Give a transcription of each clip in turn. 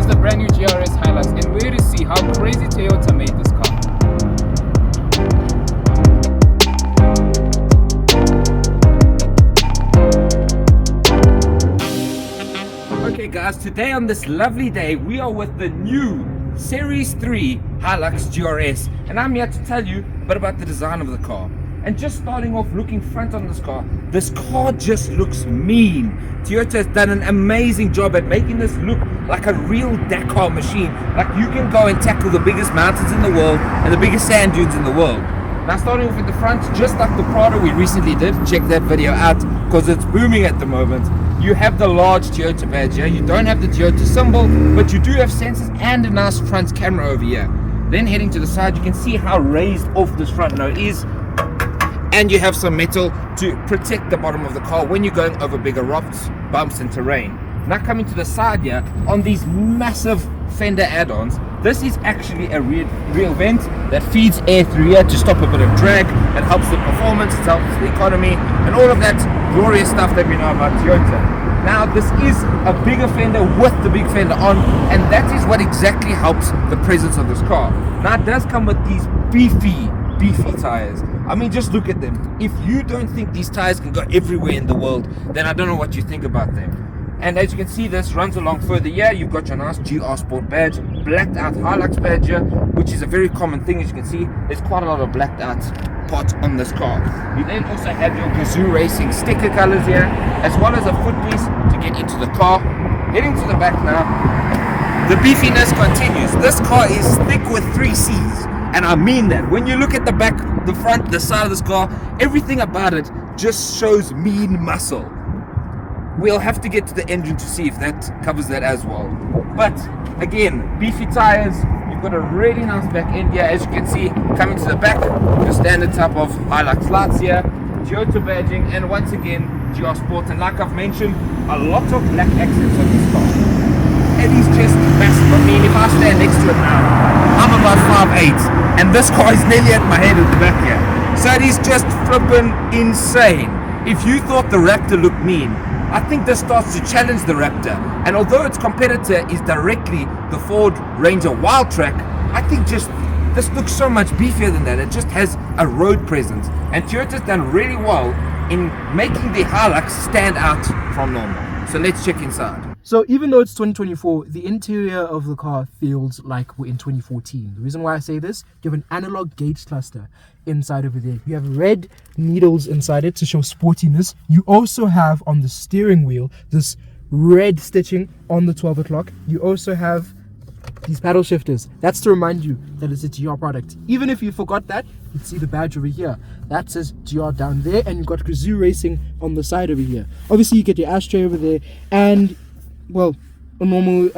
the brand new GR-S Hilux, and we're here to see how crazy Toyota made this car. Okay guys, today on this lovely day, we are with the new Series 3 Hilux GR-S, and I'm here to tell you a bit about the design of the car. And just starting off looking front on this car just looks mean. Toyota has done an amazing job at making this look like a real Dakar machine. Like you can go and tackle the biggest mountains in the world and the biggest sand dunes in the world. Now starting off at the front, just like the Prado we recently did, check that video out because it's booming at the moment. You have the large Toyota badge here. You don't have the Toyota symbol, but you do have sensors and a nice front camera over here. Then heading to the side, you can see how raised off this front nose is. And you have some metal to protect the bottom of the car when you're going over bigger rocks, bumps and terrain. Now coming to the side here, on these massive fender add-ons, this is actually a real vent that feeds air through here to stop a bit of drag. It helps the performance, it helps the economy, and all of that glorious stuff that we know about Toyota. Now this is a bigger fender with the big fender on, and that is what exactly helps the presence of this car. Now it does come with these beefy tires. I mean, just look at them. If you don't think these tires can go everywhere in the world, then I don't know what you think about them. And as you can see, this runs along further here. You've got your nice GR-Sport badge, blacked out Hilux badge here, which is a very common thing. As you can see, there's quite a lot of blacked out parts on this car. You then also have your Gazoo Racing sticker colors here, as well as a foot piece to get into the car. Heading to the back now, the beefiness continues. This car is thick with 3 C's. And I mean that. When you look at the back, the front, the side of this car, everything about it just shows mean muscle. We'll have to get to the engine to see if that covers that as well. But again, beefy tires, you've got a really nice back end here. As you can see, coming to the back, the standard type of Hilux lights here, Toyota badging, and once again, GR-Sport. And like I've mentioned, a lot of black accents on this car. It is just massive. I mean, if I stand next to it now, I'm about 5'8", and this car is nearly at my head at the back here. So it is just flippin' insane. If you thought the Raptor looked mean, I think this starts to challenge the Raptor. And although its competitor is directly the Ford Ranger Wildtrack, I think just this looks so much beefier than that. It just has a road presence. And Toyota's done really well in making the Hilux stand out from normal. So let's check inside. So even though it's 2024, the interior of the car feels like we're in 2014. The reason why I say this, you have an analog gauge cluster inside over there. You have red needles inside it to show sportiness. You also have on the steering wheel this red stitching on the 12 o'clock. You also have these paddle shifters. That's to remind you that it's a GR product. Even if you forgot that, you'd see the badge over here. That says GR down there, and you've got Gazoo Racing on the side over here. Obviously, you get your ashtray over there, and well, a normal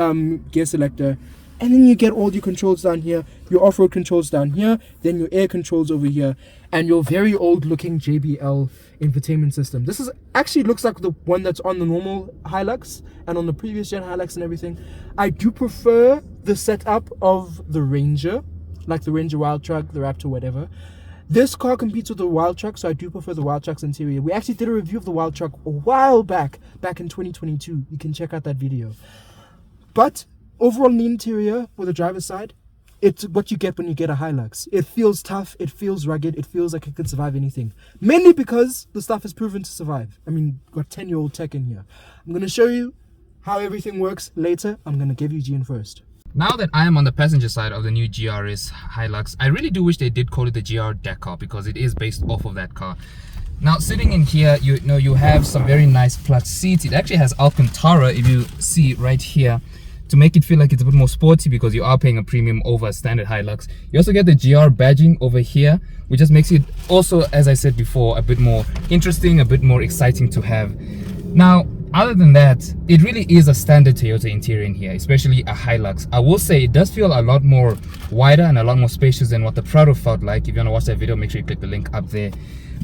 gear selector, and then you get all your controls down here, your off-road controls down here, then your air controls over here, and your very old looking JBL infotainment system. This is actually looks like the one that's on the normal Hilux and on the previous gen Hilux and everything. I do prefer the setup of the Ranger, like the Ranger Wildtrack, the Raptor, whatever. This car competes with the Wildtrack, so I do prefer the Wildtrack's interior. We actually did a review of the Wildtrack a while back in 2022. You can check out that video. But overall in the interior, with the driver's side, it's what you get when you get a Hilux. It feels tough, it feels rugged, it feels like it could survive anything. Mainly because the stuff is proven to survive. I mean, got 10-year-old tech in here. I'm going to show you how everything works later. I'm going to give you Gene first. Now that I am on the passenger side of the new GR-S Hilux, I really do wish they did call it the GR Dakar, because it is based off of that car. Now sitting in here, you have some very nice plush seats. It actually has Alcantara, if you see right here, to make it feel like it's a bit more sporty, because you are paying a premium over a standard Hilux. You also get the GR badging over here, which just makes it also, as I said before, a bit more interesting, a bit more exciting to have. Now, other than that, it really is a standard Toyota interior in here, especially a Hilux. I will say it does feel a lot more wider and a lot more spacious than what the Prado felt like. If you want to watch that video, make sure you click the link up there.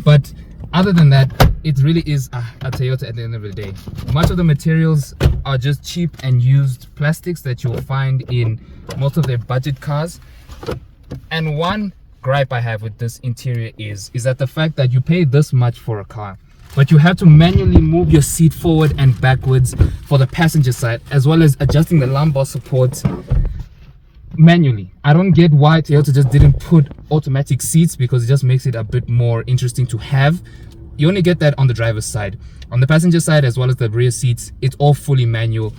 But other than that, it really is a Toyota at the end of the day. Much of the materials are just cheap and used plastics that you'll find in most of their budget cars. And one gripe I have with this interior is that the fact that you pay this much for a car, but you have to manually move your seat forward and backwards for the passenger side, as well as adjusting the lumbar support manually. I don't get why Toyota just didn't put automatic seats, because it just makes it a bit more interesting to have. You only get that on the driver's side. On the passenger side, as well as the rear seats, it's all fully manual.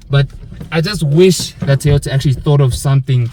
But I just wish that Toyota actually thought of something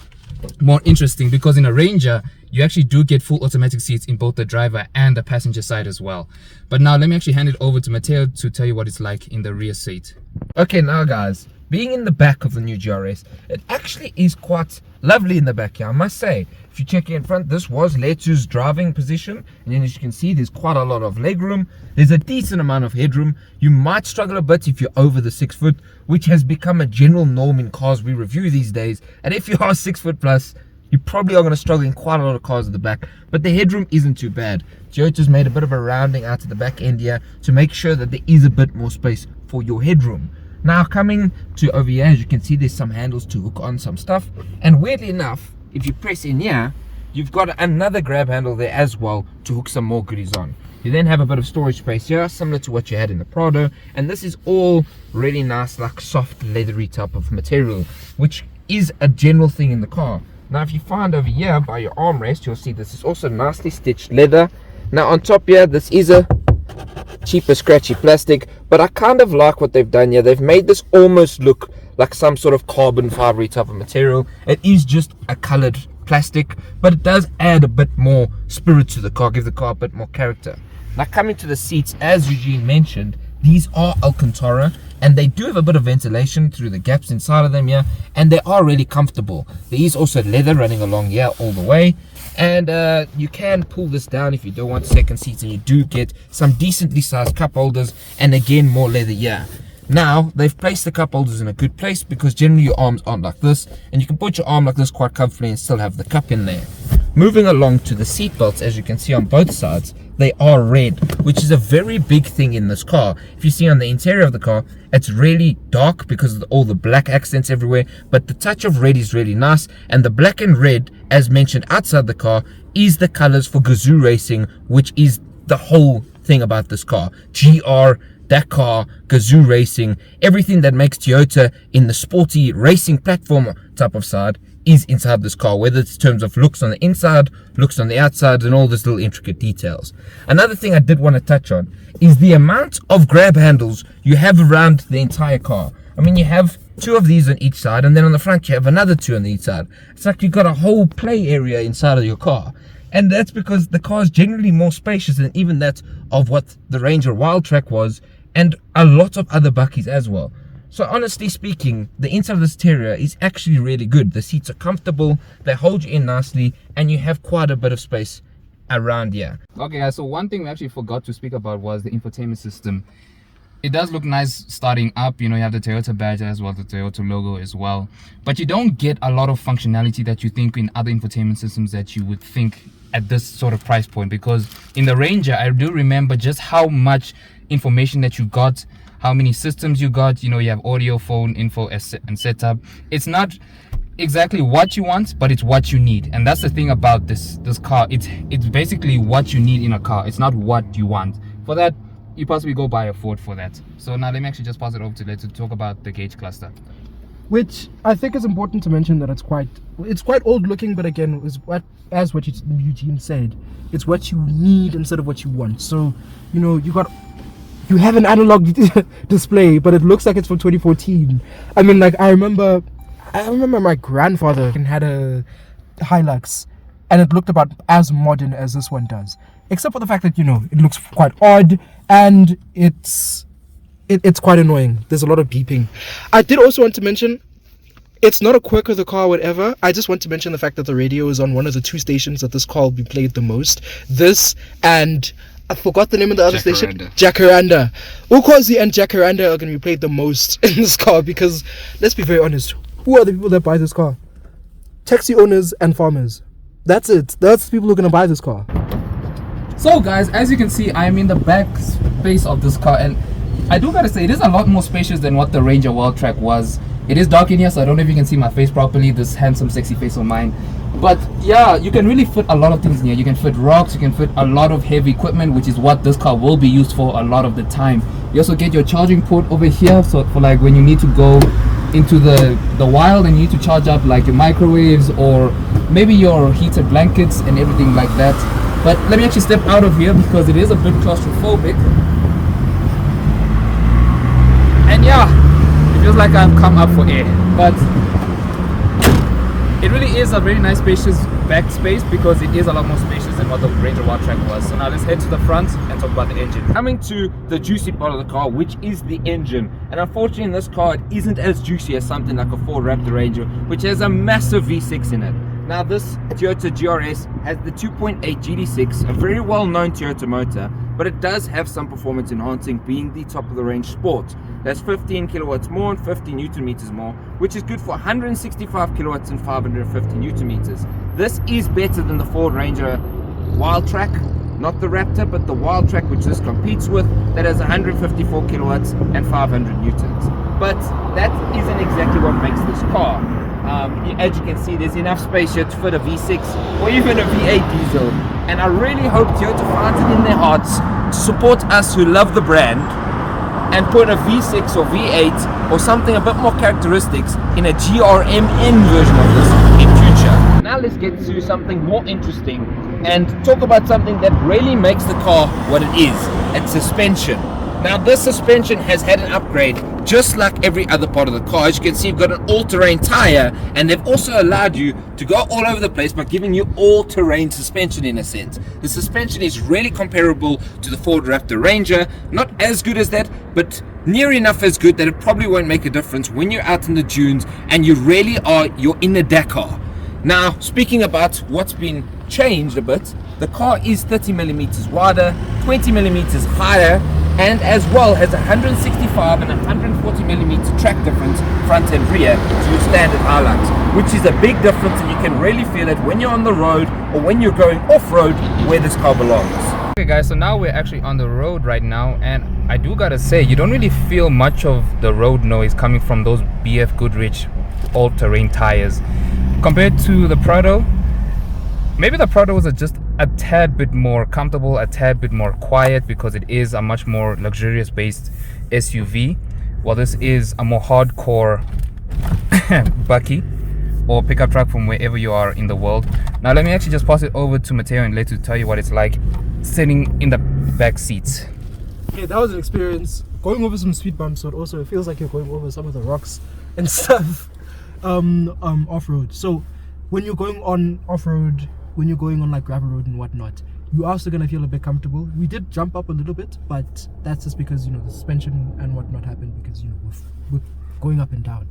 more interesting, because in a Ranger you actually do get full automatic seats in both the driver and the passenger side as well. But now let me actually hand it over to Matteo to tell you what it's like in the rear seat. Okay, now guys, being in the back of the new GRS, it actually is quite lovely in the back here, I must say. If you check in front, this was Letu's driving position, and then as you can see, there's quite a lot of leg room. There's a decent amount of headroom. You might struggle a bit if you're over the 6 foot, which has become a general norm in cars we review these days. And if you are 6 foot plus, you probably are going to struggle in quite a lot of cars at the back, but the headroom isn't too bad. Toyota's made a bit of a rounding out to the back end here to make sure that there is a bit more space for your headroom. Now coming to over here, as you can see, there's some handles to hook on some stuff, and weirdly enough, if you press in here, you've got another grab handle there as well to hook some more goodies on. You then have a bit of storage space here, similar to what you had in the Prado, and this is all really nice, like soft leathery type of material, which is a general thing in the car. Now if you find over here by your armrest, you'll see this is also nicely stitched leather. Now on top here, this is a cheaper scratchy plastic, but I kind of like what they've done here. They've made this almost look like some sort of carbon fibery type of material. It is just a colored plastic, but it does add a bit more spirit to the car, give the car a bit more character. Now coming to the seats, as Eugene mentioned, these are Alcantara, and they do have a bit of ventilation through the gaps inside of them here, and they are really comfortable. There is also leather running along here all the way, and you can pull this down if you don't want second seats, and you do get some decently sized cup holders, and again more leather here. Now they've placed the cup holders in a good place, because generally your arms aren't like this, and you can put your arm like this quite comfortably and still have the cup in there. Moving along to the seat belts, as you can see on both sides, they are red, which is a very big thing in this car. If you see on the interior of the car, it's really dark because of all the black accents everywhere, but the touch of red is really nice, and the black and red, as mentioned outside the car, is the colors for Gazoo Racing, which is the whole thing about this car. GR, Dakar, Gazoo Racing, everything that makes Toyota in the sporty racing platform type of side is inside this car, whether it's in terms of looks on the inside, looks on the outside, and all these little intricate details. Another thing I did want to touch on is the amount of grab handles you have around the entire car. I mean, you have 2 of these on each side, and then on the front you have another 2 on each side. It's like you've got a whole play area inside of your car. And that's because the car is generally more spacious than even that of what the Ranger Wildtrack was, and a lot of other bakkies as well. So honestly speaking, the inside of this interior is actually really good. The seats are comfortable, they hold you in nicely, and you have quite a bit of space around here. Okay guys, so one thing we actually forgot to speak about was the infotainment system. It does look nice starting up, you know, you have the Toyota badge as well, the Toyota logo as well, but you don't get a lot of functionality that you think in other infotainment systems that you would think at this sort of price point. Because in the Ranger, I do remember just how much information that you got, how many systems you got. You know, you have audio, phone, info, and setup. It's not exactly what you want, but it's what you need, and that's the thing about this car. It's basically what you need in a car. It's not what you want. For that, you possibly go buy a Ford for that. So now let me actually just pass it over to Leto to talk about the gauge cluster, which I think is important to mention, that it's quite old looking, but again, is what, as what Eugene said, it's what you need instead of what you want. So, you know, you have an analog display, but it looks like it's from 2014. I mean, like, I remember my grandfather had a Hilux, and it looked about as modern as this one does, except for the fact that, you know, it looks quite odd, and it's quite annoying. There's a lot of beeping. I did also want to mention, it's not a quirk of the car, whatever. I just want to mention the fact that the radio is on one of the 2 stations that this car will be played the most. This, and I forgot the name of the other station. Jacaranda. Ukozi and Jacaranda are going to be played the most in this car, because, let's be very honest, who are the people that buy this car? Taxi owners and farmers. That's it. That's the people who are going to buy this car. So guys, as you can see, I am in the back space of this car, and I do gotta say, it is a lot more spacious than what the Ranger Wildtrack was. It is dark in here, so I don't know if you can see my face properly, this handsome sexy face of mine. But yeah, you can really fit a lot of things in here. You can fit rocks, you can fit a lot of heavy equipment, which is what this car will be used for a lot of the time. You also get your charging port over here, so for like when you need to go into the wild and you need to charge up like your microwaves or maybe your heated blankets and everything like that. But let me actually step out of here because it is a bit claustrophobic. And yeah, it feels like I've come up for air, but it really is a very nice spacious back space because it is a lot more spacious than what the Ranger Wildtrack was. So now let's head to the front and talk about the engine. Coming to the juicy part of the car, which is the engine. And unfortunately in this car, it isn't as juicy as something like a Ford Raptor Ranger, which has a massive V6 in it. Now this Toyota GR-S has the 2.8 GD6, a very well-known Toyota motor, but it does have some performance enhancing, being the top of the range Sport. That's 15 kilowatts more and 50 Newton meters more, which is good for 165 kilowatts and 550 Newton meters. This is better than the Ford Ranger Wildtrack, not the Raptor, but the Wildtrack, which this competes with, that has 154 kilowatts and 500 newtons. But that isn't exactly what makes this car. As you can see, there's enough space here to fit a V6 or even a V8 diesel, and I really hope Toyota finds it in their hearts to support us who love the brand and put a V6 or V8 or something a bit more characteristics in a GRMN version of this in future. Now let's get to something more interesting and talk about something that really makes the car what it is. It's suspension. Now this suspension has had an upgrade just like every other part of the car. As you can see, you've got an all-terrain tire, and they've also allowed you to go all over the place by giving you all-terrain suspension in a sense. The suspension is really comparable to the Ford Raptor Ranger, not as good as that, but near enough as good that it probably won't make a difference when you're out in the dunes and you're in the Dakar. Now, speaking about what's been changed a bit, the car is 30 millimeters wider, 20 millimeters higher, and as well has 165 and 140 millimeter track difference front and rear to your standard Hilux, which is a big difference, and you can really feel it when you're on the road or when you're going off-road where this car belongs. Okay guys, so now we're actually on the road right now, and I do gotta say, you don't really feel much of the road noise coming from those BF Goodrich all-terrain tires compared to the Prado. Maybe the Prado was just a tad bit more comfortable, a tad bit more quiet, because it is a much more luxurious based SUV, while this is a more hardcore bakkie or pickup truck from wherever you are in the world. Now let me actually just pass it over to Mateo and let you tell you what it's like sitting in the back seats. Okay, that was an experience. Going over some speed bumps, but also it feels like you're going over some of the rocks and stuff off-road. So when you're going on off-road, when you're going on like gravel road and whatnot, you are still gonna feel a bit comfortable. We did jump up a little bit, but that's just because, you know, the suspension and whatnot happened because, you know, we're going up and down.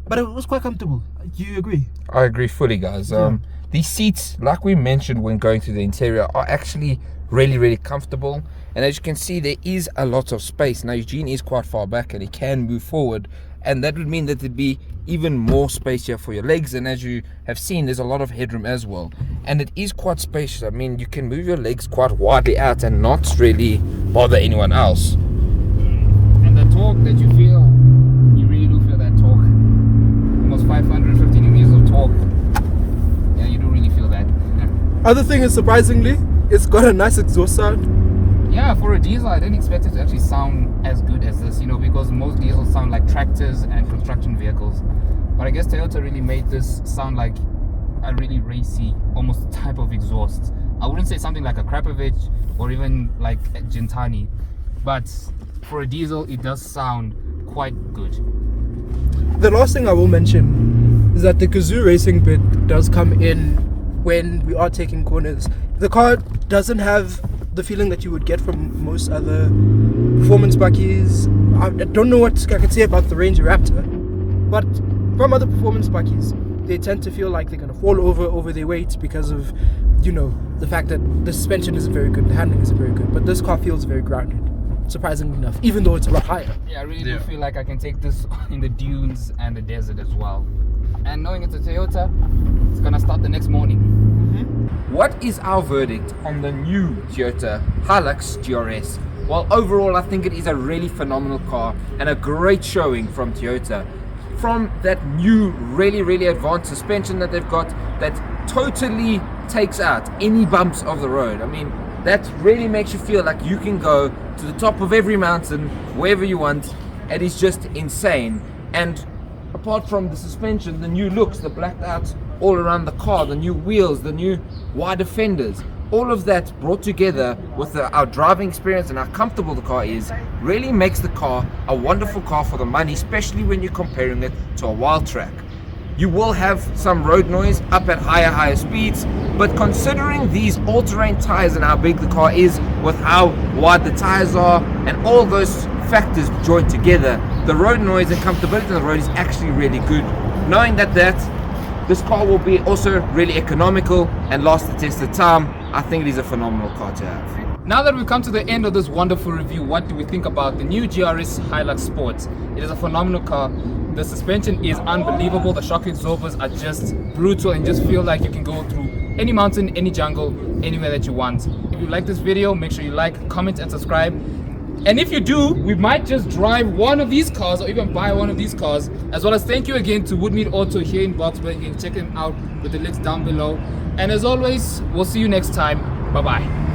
But it was quite comfortable. Do you agree? I agree fully, guys. Yeah. These seats, like we mentioned when going through the interior, are actually really comfortable. And as you can see, there is a lot of space. Now Eugene is quite far back and he can move forward, and that would mean that there'd be even more space here for your legs. And as you have seen, there's a lot of headroom as well, and it is quite spacious. I mean, you can move your legs quite widely out and not really bother anyone else. And the torque that you feel, you really do feel that torque. Almost 550 newtons of torque. Yeah, you do really feel that. Other thing is, surprisingly, it's got a nice exhaust sound. Yeah, for a diesel, I didn't expect it to actually sound as good as this, you know, because most diesels sound like tractors and construction vehicles. But I guess Toyota really made this sound like a really racy, almost type of exhaust. I wouldn't say something like a Krapovich or even like a Gentani, but for a diesel, it does sound quite good. The last thing I will mention is that the Kazoo racing bit does come in when we are taking corners. The car doesn't have the feeling that you would get from most other performance bakkies. I don't know what I can say about the Ranger Raptor, but from other performance bakkies, they tend to feel like they're going to fall over their weight because of, you know, the fact that the suspension isn't very good, the handling isn't very good. But this car feels very grounded, surprisingly enough, even though it's a lot higher. Yeah, I really do feel like I can take this in the dunes and the desert as well. And knowing it's a Toyota, it's gonna start the next morning. What is our verdict on the new Toyota Hilux GR-S? Well, overall, I think it is a really phenomenal car and a great showing from Toyota. from that new really advanced suspension that they've got that totally takes out any bumps of the road. I mean, that really makes you feel like you can go to the top of every mountain wherever you want. It is just insane. And apart from the suspension, the new looks, the blacked out all around the car, the new wheels, the new wider fenders, all of that brought together with our driving experience and how comfortable the car is, really makes the car a wonderful car for the money, especially when you're comparing it to a Wildtrack. You will have some road noise up at higher speeds, but considering these all-terrain tires and how big the car is, with how wide the tires are and all those factors joined together, the road noise and comfortability on the road is actually really good. Knowing that this car will be also really economical and last the test of time, I think it is a phenomenal car to have. Now that we've come to the end of this wonderful review, what do we think about the new GR-S Hilux Sport? It is a phenomenal car. The suspension is unbelievable. The shock absorbers are just brutal and just feel like you can go through any mountain, any jungle, anywhere that you want. If you like this video, make sure you like, comment and subscribe. And if you do, we might just drive one of these cars or even buy one of these cars. As well as thank you again to Woodmead Auto here in Boxburg. You can check them out with the links down below. And as always, we'll see you next time. Bye-bye.